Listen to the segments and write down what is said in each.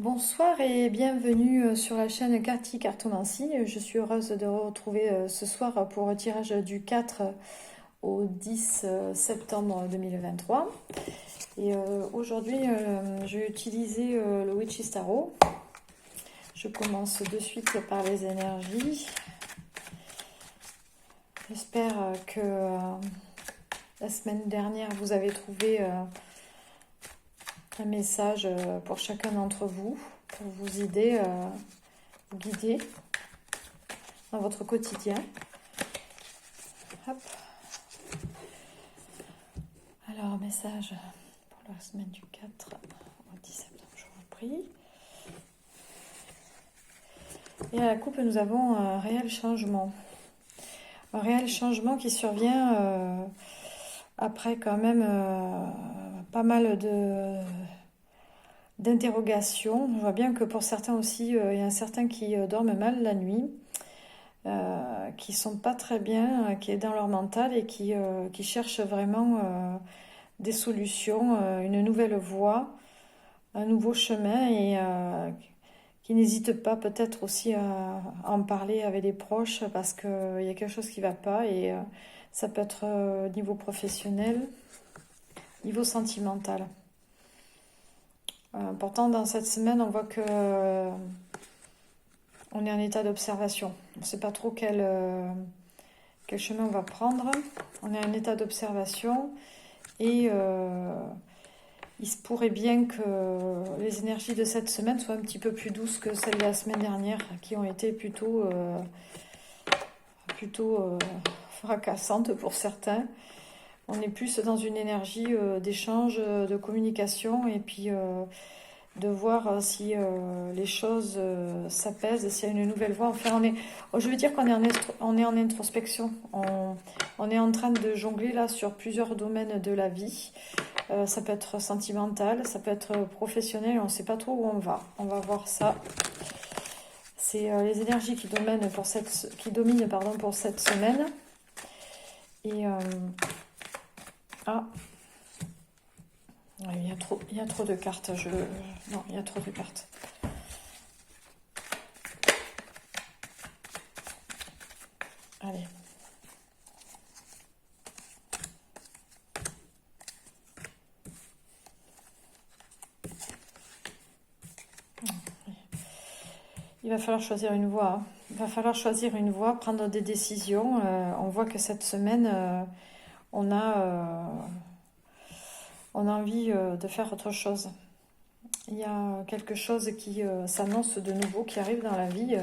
Bonsoir et bienvenue sur la chaîne Carty Cartomancie. Je suis heureuse de vous retrouver ce soir pour le tirage du 4 au 10 septembre 2023. Et aujourd'hui, je vais utiliser le Witch's Tarot. Je commence de suite par les énergies. J'espère que la semaine dernière, vous avez trouvé un message pour chacun d'entre vous, pour vous aider, vous guider dans votre quotidien. Hop. Alors, message pour la semaine du 4 au 10 septembre, je vous prie. Et à la coupe, nous avons un réel changement. Un réel changement qui survient après quand même pas mal d'interrogations. Je vois bien que pour certains aussi, il y a certains qui dorment mal la nuit, qui sont pas très bien, qui est dans leur mental et qui cherchent vraiment des solutions, une nouvelle voie, un nouveau chemin et qui n'hésitent pas peut-être aussi à en parler avec des proches parce qu'il y a quelque chose qui ne va pas et ça peut être niveau professionnel, niveau sentimental. Pourtant, dans cette semaine, on voit que on est en état d'observation. On ne sait pas trop quel chemin on va prendre. On est en état d'observation et il se pourrait bien que les énergies de cette semaine soient un petit peu plus douces que celles de la semaine dernière, qui ont été plutôt fracassantes pour certains. On est plus dans une énergie d'échange, de communication, et puis de voir si les choses s'apaisent, s'il y a une nouvelle voie. Enfin, je veux dire qu'on est en introspection. On est en train de jongler là sur plusieurs domaines de la vie. Ça peut être sentimental, ça peut être professionnel, on ne sait pas trop où on va. On va voir ça. C'est les énergies qui dominent pour cette semaine. Et il y a trop de cartes. Non, il y a trop de cartes. Allez. Il va falloir choisir une voie. Il va falloir choisir une voie, prendre des décisions. On voit que cette semaine, on a envie de faire autre chose. Il y a quelque chose qui s'annonce de nouveau, qui arrive dans la vie.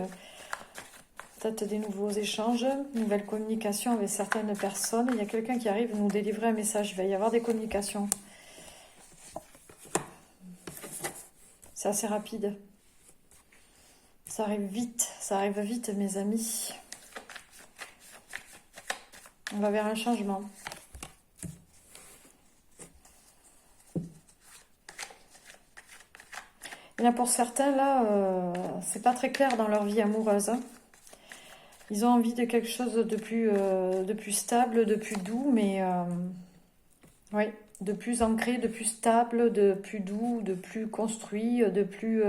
Peut-être des nouveaux échanges, une nouvelle communication avec certaines personnes. Il y a quelqu'un qui arrive nous délivrer un message. Il va y avoir des communications. C'est assez rapide. Ça arrive vite, mes amis. On va vers un changement. Il y en a pour certains, là, c'est pas très clair dans leur vie amoureuse. Ils ont envie de quelque chose de plus stable, de plus doux, mais oui, de plus ancré, de plus stable, de plus doux, de plus construit, de plus...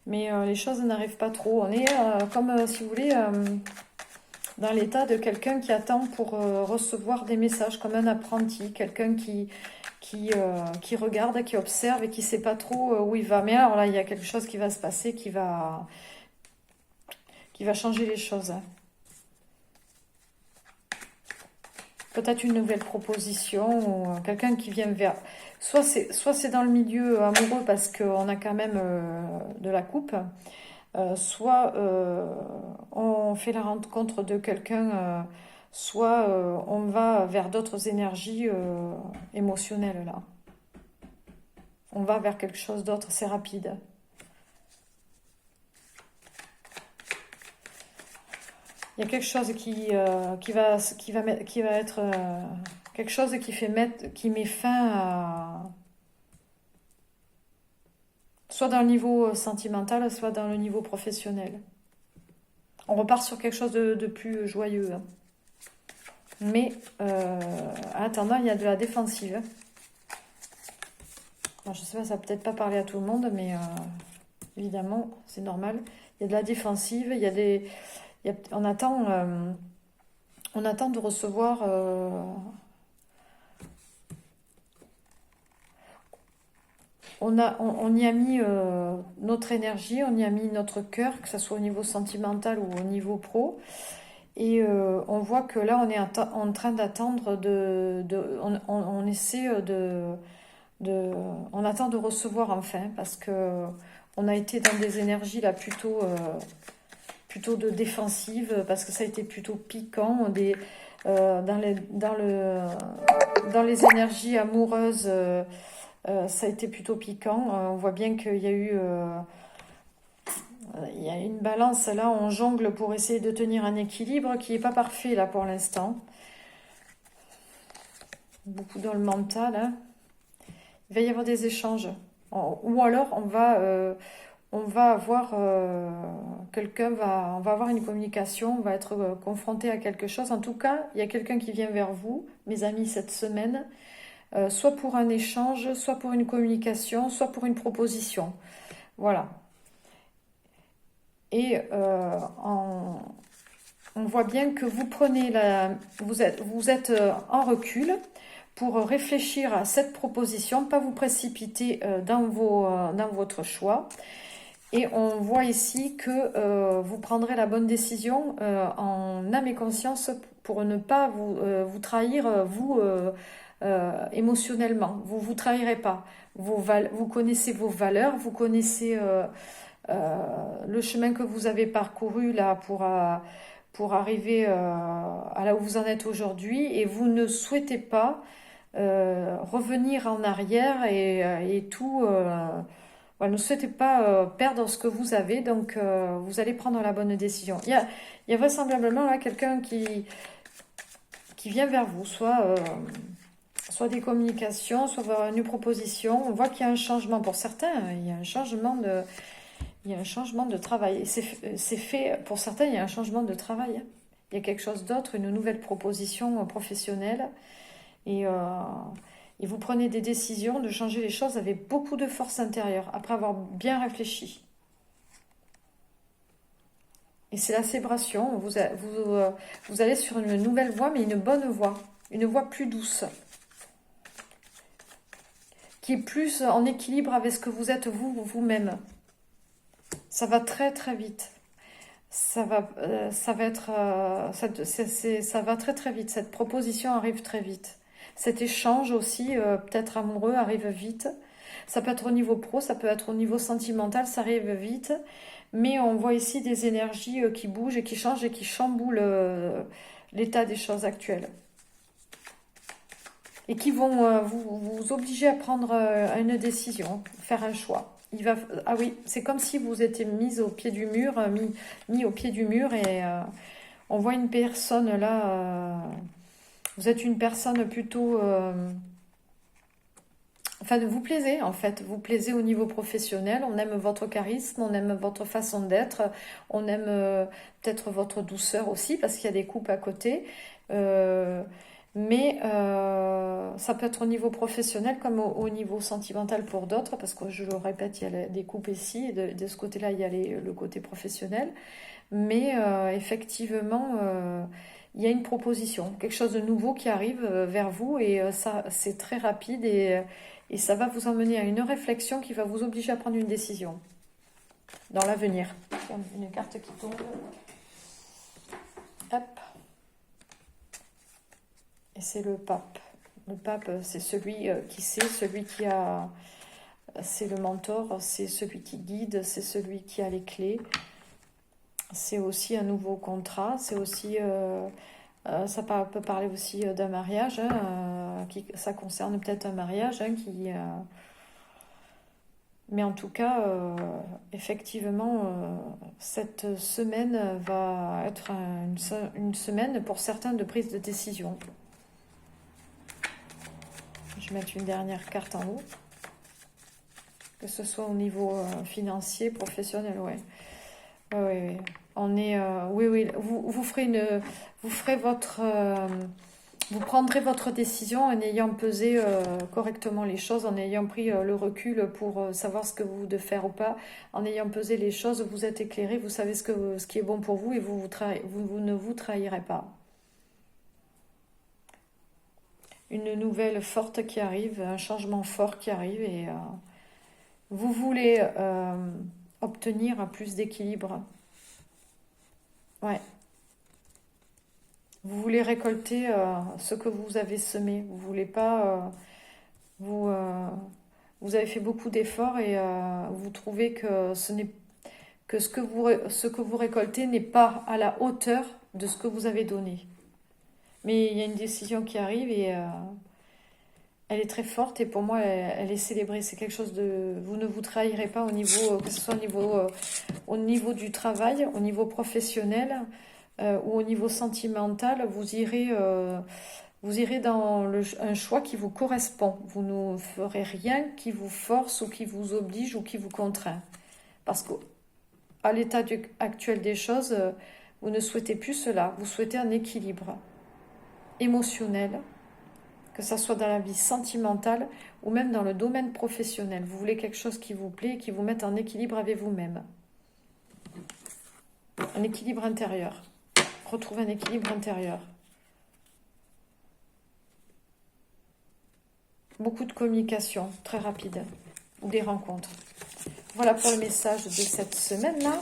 mais les choses n'arrivent pas trop. On est comme, si vous voulez, dans l'état de quelqu'un qui attend pour recevoir des messages, comme un apprenti, quelqu'un qui regarde, qui observe et qui ne sait pas trop où il va. Mais alors là, il y a quelque chose qui va se passer, qui va changer les choses. Peut-être une nouvelle proposition ou quelqu'un qui vient vers... Soit c'est dans le milieu amoureux parce qu'on a quand même de la coupe, soit on fait la rencontre de quelqu'un, soit on va vers d'autres énergies émotionnelles là. On va vers quelque chose d'autre, c'est rapide. Il y a quelque chose qui va être quelque chose qui met fin à soit dans le niveau sentimental, soit dans le niveau professionnel. On repart sur quelque chose de plus joyeux. Hein. Mais en attendant, il y a de la défensive. Alors, je sais pas, ça va peut-être pas parler à tout le monde, mais évidemment, c'est normal. Il y a de la défensive, on attend de recevoir. On y a mis notre énergie, on y a mis notre cœur, que ce soit au niveau sentimental ou au niveau pro. Et on voit que là, on est en train d'attendre on essaie on attend de recevoir enfin, parce que on a été dans des énergies là plutôt de défensive, parce que ça a été plutôt piquant, dans les énergies amoureuses, ça a été plutôt piquant. On voit bien qu'il y a eu il y a une balance là, on jongle pour essayer de tenir un équilibre qui n'est pas parfait là pour l'instant. Beaucoup dans le mental, hein. Il va y avoir des échanges. Ou alors on va avoir on va avoir une communication, on va être confronté à quelque chose. En tout cas, il y a quelqu'un qui vient vers vous, mes amis, cette semaine, soit pour un échange, soit pour une communication, soit pour une proposition. Voilà. Et on voit bien que vous êtes en recul pour réfléchir à cette proposition, pas vous précipiter dans votre choix. Et on voit ici que vous prendrez la bonne décision en âme et conscience pour ne pas vous trahir, émotionnellement. Vous ne vous trahirez pas. Vous connaissez vos valeurs, vous connaissez le chemin que vous avez parcouru là pour arriver à là où vous en êtes aujourd'hui, et vous ne souhaitez pas revenir en arrière et tout. Voilà, ne souhaitez pas perdre ce que vous avez, donc vous allez prendre la bonne décision. Il y a vraisemblablement là quelqu'un qui vient vers vous, soit des communications, soit une proposition. On voit qu'il y a un changement pour certains, il y a un changement de travail. Et c'est fait, pour certains, il y a un changement de travail. Il y a quelque chose d'autre, une nouvelle proposition professionnelle. Et vous prenez des décisions de changer les choses avec beaucoup de force intérieure, après avoir bien réfléchi. Et c'est la célébration. Vous allez sur une nouvelle voie, mais une bonne voie. Une voie plus douce. Qui est plus en équilibre avec ce que vous êtes vous-même. Ça va très très vite. Ça va très très vite. Cette proposition arrive très vite. Cet échange aussi, peut-être amoureux, arrive vite. Ça peut être au niveau pro, ça peut être au niveau sentimental, ça arrive vite. Mais on voit ici des énergies qui bougent et qui changent et qui chamboulent l'état des choses actuelles. Et qui vont vous obliger à prendre une décision, faire un choix. Ah oui, c'est comme si vous étiez mis au pied du mur, mis au pied du mur, et on voit une personne là. Vous êtes une personne plutôt. Enfin, vous plaisez en fait. Vous plaisez au niveau professionnel. On aime votre charisme, on aime votre façon d'être, on aime peut-être votre douceur aussi, parce qu'il y a des couples à côté. Mais ça peut être au niveau professionnel comme au niveau sentimental pour d'autres, parce que je le répète, il y a des couples ici, et de ce côté-là, il y a le côté professionnel. Mais effectivement, il y a une proposition, quelque chose de nouveau qui arrive vers vous, et ça, c'est très rapide, et ça va vous emmener à une réflexion qui va vous obliger à prendre une décision dans l'avenir. Une carte qui tombe. Hop. Et c'est le pape. Le pape, c'est celui qui sait, celui qui a... C'est le mentor, c'est celui qui guide, c'est celui qui a les clés. C'est aussi un nouveau contrat, c'est aussi... ça peut parler aussi d'un mariage, hein, ça concerne peut-être un mariage, hein, mais en tout cas, effectivement, cette semaine va être une semaine pour certains de prise de décision. Je vais mettre une dernière carte en haut. Que ce soit au niveau financier, professionnel, ouais. On est, oui, vous ferez votre, Vous prendrez votre décision en ayant pesé correctement les choses, en ayant pris le recul pour savoir ce que vous devez faire ou pas, en ayant pesé les choses, vous êtes éclairé, vous savez ce qui est bon pour vous et vous ne vous trahirez pas. Une nouvelle forte qui arrive, un changement fort qui arrive et vous voulez obtenir plus d'équilibre. Ouais. Vous voulez récolter ce que vous avez semé. Vous voulez pas... vous, vous avez fait beaucoup d'efforts et vous trouvez que ce que vous récoltez n'est pas à la hauteur de ce que vous avez donné. Mais il y a une décision qui arrive et elle est très forte et pour moi elle est célébrée. C'est quelque chose de... Vous ne vous trahirez pas au niveau, que ce soit au niveau du travail, au niveau professionnel ou au niveau sentimental. Vous irez dans un choix qui vous correspond. Vous ne ferez rien qui vous force ou qui vous oblige ou qui vous contraint. Parce qu'à l'état actuel des choses, vous ne souhaitez plus cela. Vous souhaitez un équilibre émotionnel, que ce soit dans la vie sentimentale ou même dans le domaine professionnel. Vous voulez quelque chose qui vous plaît, qui vous mette en équilibre avec vous-même. Un équilibre intérieur. Retrouver un équilibre intérieur. Beaucoup de communication, très rapide, ou des rencontres. Voilà pour le message de cette semaine-là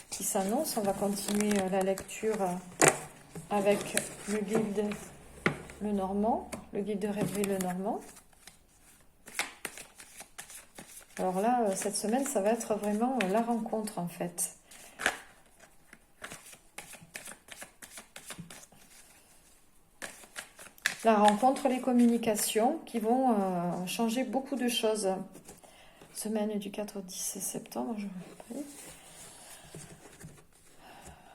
qui s'annonce. On va continuer la lecture avec le guide le Normand, le guide de rêverie le Normand. Alors là, cette semaine, ça va être vraiment la rencontre en fait. La rencontre, les communications qui vont changer beaucoup de choses. Semaine du 4 au 10 septembre, je vous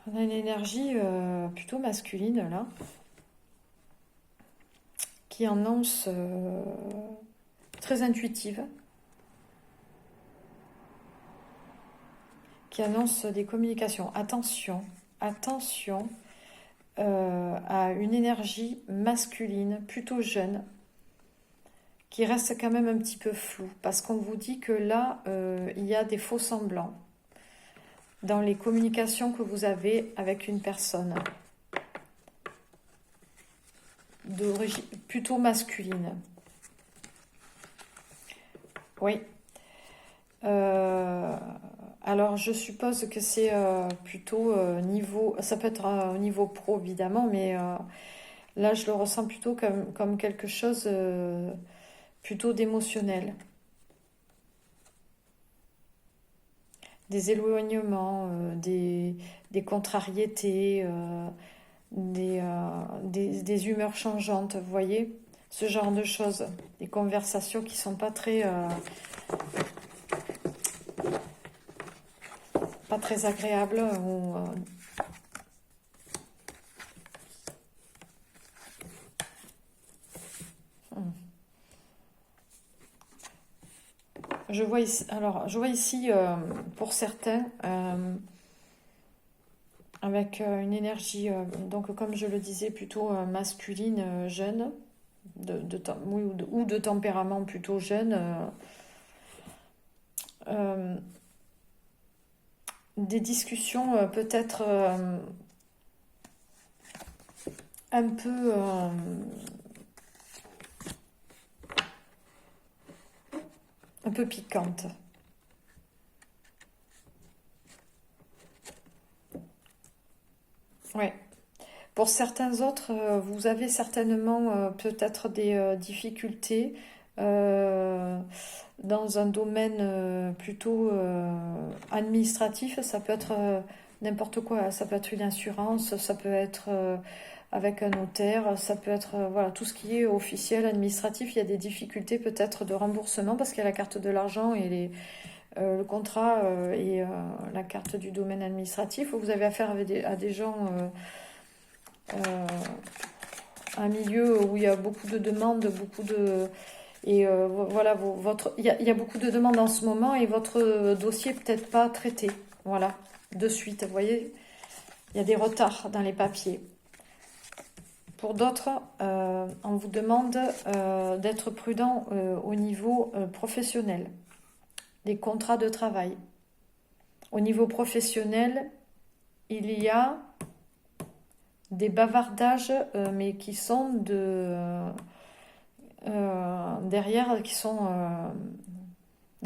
on a une énergie plutôt masculine là, qui annonce très intuitive, qui annonce des communications. Attention, attention à une énergie masculine plutôt jeune, qui reste quand même un petit peu floue, parce qu'on vous dit que là, il y a des faux semblants dans les communications que vous avez avec une personne d'origine plutôt masculine. Oui. Alors, je suppose que c'est plutôt niveau... Ça peut être au niveau pro, évidemment, mais là, je le ressens plutôt comme quelque chose plutôt d'émotionnel. Des éloignements, des contrariétés, des humeurs changeantes, vous voyez, ce genre de choses, des conversations qui sont pas très agréables ou je vois ici pour certains avec une énergie, donc comme je le disais, plutôt masculine, jeune, ou de tempérament plutôt jeune, des discussions peut-être un peu piquantes. Ouais. Pour certains autres, vous avez certainement peut-être des difficultés dans un domaine plutôt administratif. Ça peut être n'importe quoi. Ça peut être une assurance, ça peut être avec un notaire, ça peut être voilà, tout ce qui est officiel, administratif. Il y a des difficultés peut-être de remboursement parce qu'il y a la carte de l'argent et le contrat et la carte du domaine administratif. Vous avez affaire à des gens... un milieu où il y a beaucoup de demandes, et voilà, il y a beaucoup de demandes en ce moment et votre dossier peut-être pas traité, voilà, de suite, vous voyez, il y a des retards dans les papiers. Pour d'autres, on vous demande d'être prudent au niveau professionnel, des contrats de travail. Au niveau professionnel, il y a des bavardages, mais qui sont derrière, qui sont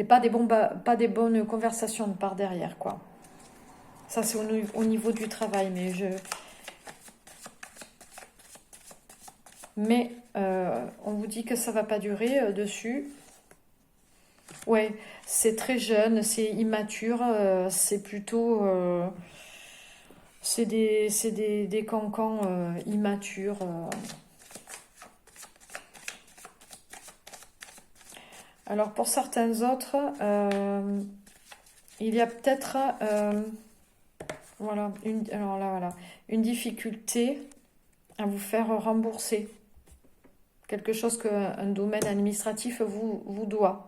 pas des bonnes conversations par derrière, quoi. Ça, c'est au niveau du travail, mais on vous dit que ça va pas durer dessus. Ouais, c'est très jeune, c'est immature, c'est plutôt, des cancans immatures. Alors pour certains autres, il y a peut-être, voilà, alors là, voilà, une difficulté à vous faire rembourser quelque chose qu'un domaine administratif vous doit.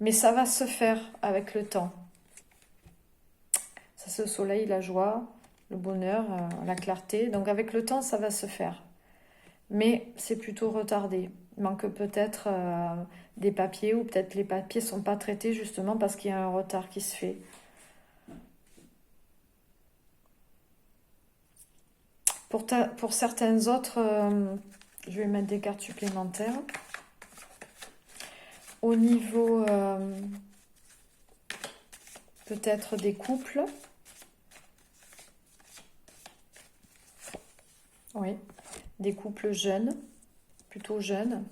Mais ça va se faire avec le temps. Ça, c'est le soleil, la joie, le bonheur, la clarté. Donc avec le temps, ça va se faire. Mais c'est plutôt retardé. Il manque peut-être des papiers, ou peut-être les papiers ne sont pas traités justement parce qu'il y a un retard qui se fait. Pour certains autres, je vais mettre des cartes supplémentaires. Au niveau peut-être des couples. Oui, des couples jeunes, plutôt jeunes.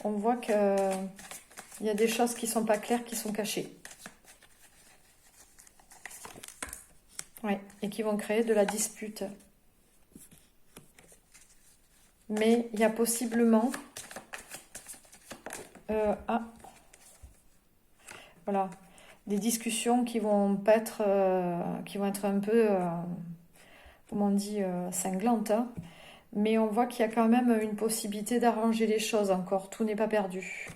On voit qu'il y a des choses qui ne sont pas claires, qui sont cachées. Oui, et qui vont créer de la dispute. Mais il y a possiblement... voilà, des discussions qui vont pas être, qui vont être un peu, comment on dit, cinglantes, hein. Mais on voit qu'il y a quand même une possibilité d'arranger les choses encore. Tout n'est pas perdu.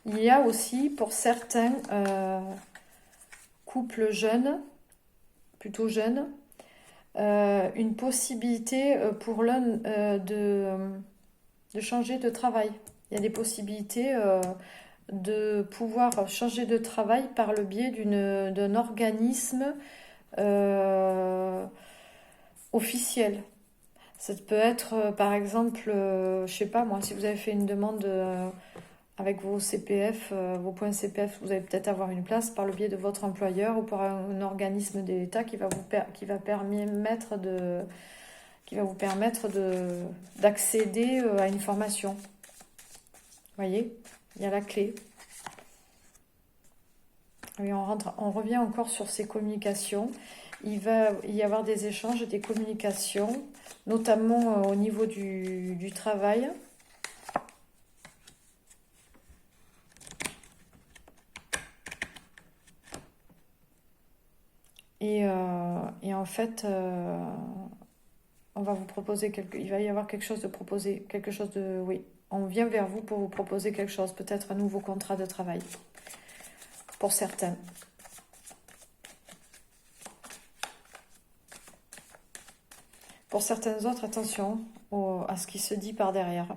Il y a aussi, pour certains couples jeunes, plutôt jeunes, une possibilité pour l'un de changer de travail. Il y a des possibilités de pouvoir changer de travail par le biais d'un organisme officiel. Ça peut être, par exemple, je sais pas moi, si vous avez fait une demande avec vos CPF, vos points CPF, vous allez peut-être avoir une place par le biais de votre employeur ou par un organisme de l'État qui va vous permettre d'accéder à une formation. Vous voyez, il y a la clé. Oui, on revient encore sur ces communications. Il va y avoir des échanges, des communications, notamment au niveau du travail. Et en fait, on va vous proposer il va y avoir quelque chose de proposé, quelque chose de, oui, on vient vers vous pour vous proposer quelque chose, peut-être un nouveau contrat de travail, pour certains. Pour certains autres, attention à ce qui se dit par derrière.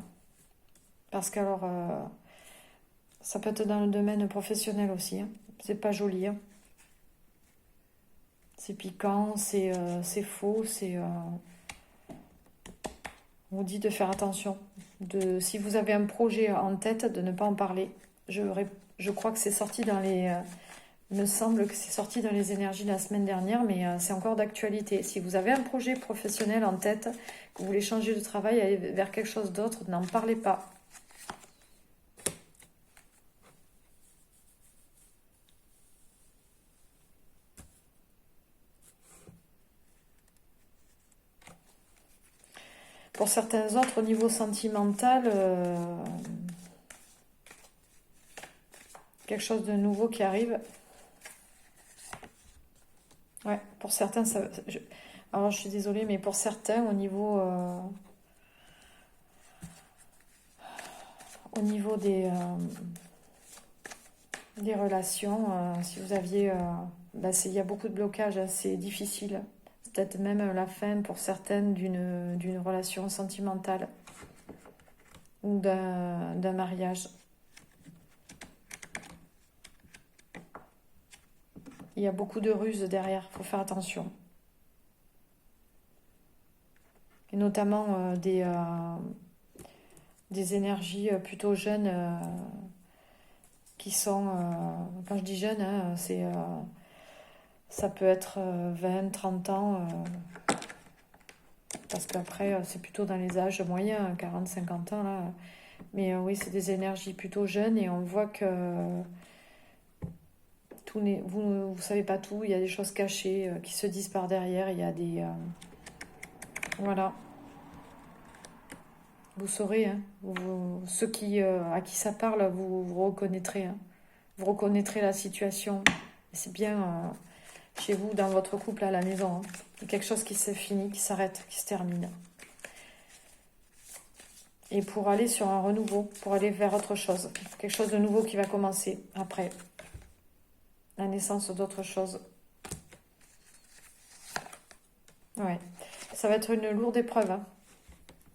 Parce qu'alors, ça peut être dans le domaine professionnel aussi, hein. C'est pas joli, hein. C'est piquant, c'est faux, on vous dit de faire attention. Si vous avez un projet en tête, de ne pas en parler. Je crois que c'est sorti dans les... il me semble que c'est sorti dans les énergies la semaine dernière, mais c'est encore d'actualité. Si vous avez un projet professionnel en tête, que vous voulez changer de travail, aller vers quelque chose d'autre, n'en parlez pas. Pour certains autres, au niveau sentimental, quelque chose de nouveau qui arrive. Ouais, pour certains, alors je suis désolée, mais pour certains, au niveau des relations, si vous aviez il y a beaucoup de blocages, hein, c'est difficile. C'est peut-être même la fin pour certaines d'une relation sentimentale ou d'un mariage. Il y a beaucoup de ruses derrière, il faut faire attention. Et notamment des énergies plutôt jeunes qui sont, quand je dis jeunes, hein, ça peut être 20, 30 ans, parce qu'après c'est plutôt dans les âges moyens, 40, 50 ans là. Mais oui, c'est des énergies plutôt jeunes et on voit que vous savez pas tout, il y a des choses cachées qui se disent par derrière, il y a des... voilà, vous saurez, hein, ceux à qui ça parle, vous reconnaîtrez, hein, vous reconnaîtrez la situation. Et c'est bien chez vous, dans votre couple, à la maison, hein. Il y a quelque chose qui se finit, qui s'arrête, qui se termine. Et pour aller sur un renouveau, pour aller vers autre chose, quelque chose de nouveau qui va commencer après. La naissance d'autre chose. Ouais. Ça va être une lourde épreuve, hein.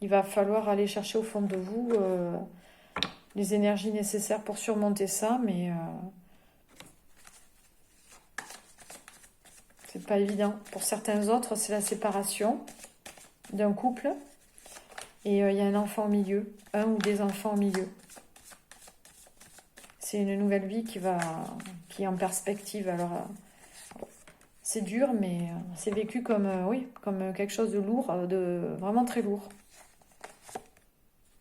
Il va falloir aller chercher au fond de vous les énergies nécessaires pour surmonter ça, mais c'est pas évident. Pour certains autres, c'est la séparation d'un couple et il y a un enfant au milieu, un ou des enfants au milieu. C'est une nouvelle vie qui est en perspective. Alors, c'est dur, mais c'est vécu comme, oui, comme quelque chose de lourd, de vraiment très lourd.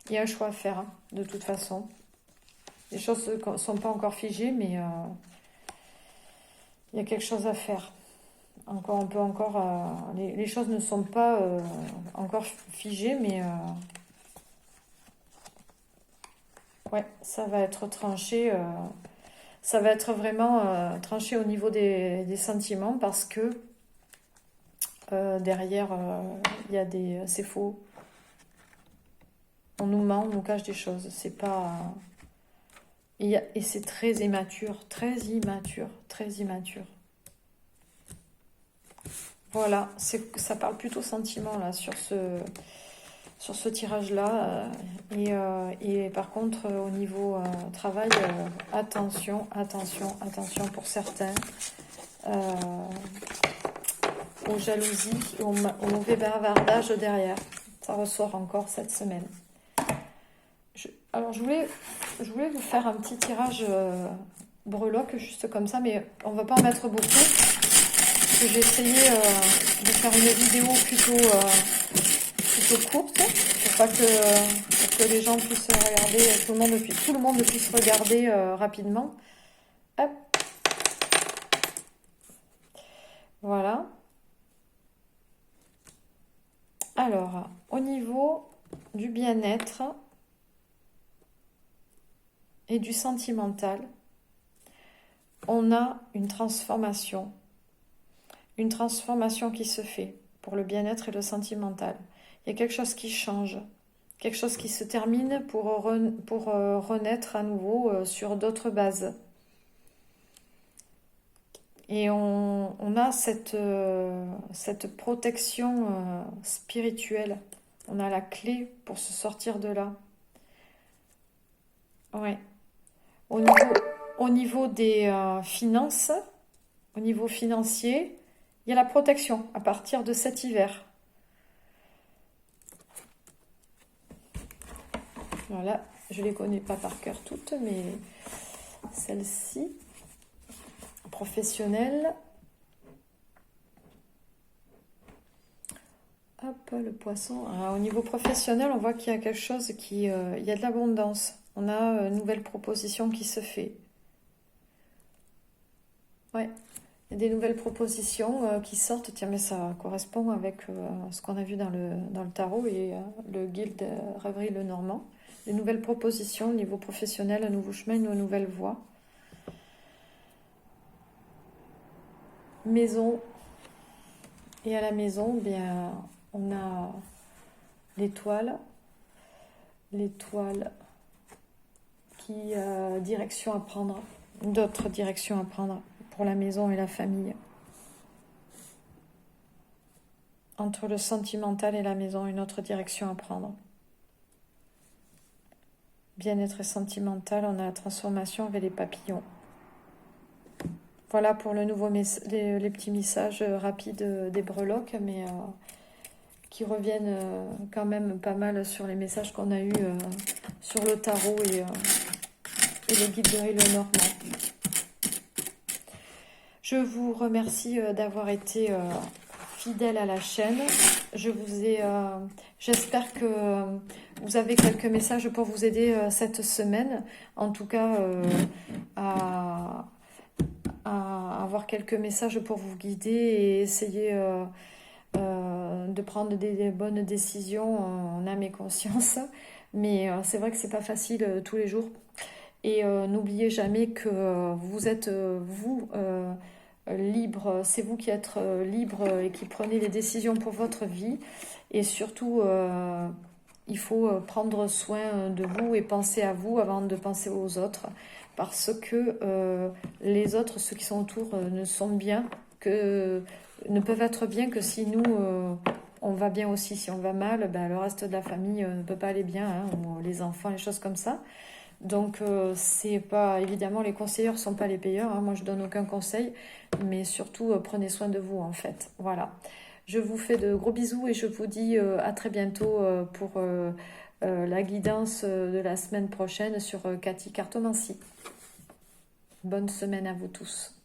Il y a un choix à faire, hein, de toute façon. Les choses ne sont pas encore figées, mais il y a quelque chose à faire. On peut encore... les choses ne sont pas encore figées, mais... ouais, ça va être tranché. Ça va être vraiment tranché au niveau des sentiments parce que derrière, il y a des... c'est faux. On nous ment, on nous cache des choses. C'est pas... et c'est très immature, très immature, très immature. Voilà, ça parle plutôt sentiment là sur ce tirage-là. Et par contre, au niveau travail, attention, attention, attention pour certains. Aux jalousies, au mauvais bavardage derrière. Ça ressort encore cette semaine. Alors je voulais vous faire un petit tirage breloque juste comme ça, mais on va pas en mettre beaucoup. Parce que j'ai essayé de faire une vidéo plutôt courte pour que les gens puissent regarder, tout le monde puisse regarder rapidement. Hop. Voilà. Alors, au niveau du bien-être et du sentimental, on a une transformation qui se fait pour le bien-être et le sentimental. Il y a quelque chose qui change, quelque chose qui se termine pour renaître à nouveau sur d'autres bases. Et on a cette protection spirituelle. On a la clé pour se sortir de là. Ouais. Au niveau des finances, au niveau financier, il y a la protection à partir de cet hiver. Voilà, je ne les connais pas par cœur toutes, mais celle-ci, professionnelle. Hop, le poisson. Alors, au niveau professionnel, on voit qu'il y a quelque chose il y a de l'abondance. On a une nouvelle proposition qui se fait. Ouais, il y a des nouvelles propositions qui sortent. Tiens, mais ça correspond avec ce qu'on a vu dans le tarot et le guide Rêverie Le Normand. Des nouvelles propositions au niveau professionnel, un nouveau chemin, une nouvelle voie. Maison. Et à la maison, bien, on a l'étoile. L'étoile qui direction à prendre, d'autres directions à prendre pour la maison et la famille. Entre le sentimental et la maison, une autre direction à prendre. Bien-être et sentimental, on a la transformation avec les papillons. Voilà pour le nouveau les petits messages rapides des breloques, mais qui reviennent quand même pas mal sur les messages qu'on a eus sur le tarot et le guide de le Normand. Je vous remercie d'avoir été fidèle à la chaîne. J'espère que vous avez quelques messages pour vous aider cette semaine. En tout cas, à avoir quelques messages pour vous guider et essayer de prendre des bonnes décisions en âme et conscience. Mais c'est vrai que c'est pas facile tous les jours. Et n'oubliez jamais que vous êtes, vous, libre. C'est vous qui êtes libre et qui prenez les décisions pour votre vie. Et surtout, il faut prendre soin de vous et penser à vous avant de penser aux autres. Parce que les autres, ceux qui sont autour, ne peuvent être bien que si nous, on va bien aussi. Si on va mal, ben, le reste de la famille ne peut pas aller bien, hein, ou les enfants, les choses comme ça. Donc, c'est pas évidemment, les conseilleurs sont pas les payeurs, hein. Moi, je donne aucun conseil, mais surtout, prenez soin de vous, en fait. Voilà. Je vous fais de gros bisous et je vous dis à très bientôt pour la guidance de la semaine prochaine sur Cathy Cartomancie. Bonne semaine à vous tous.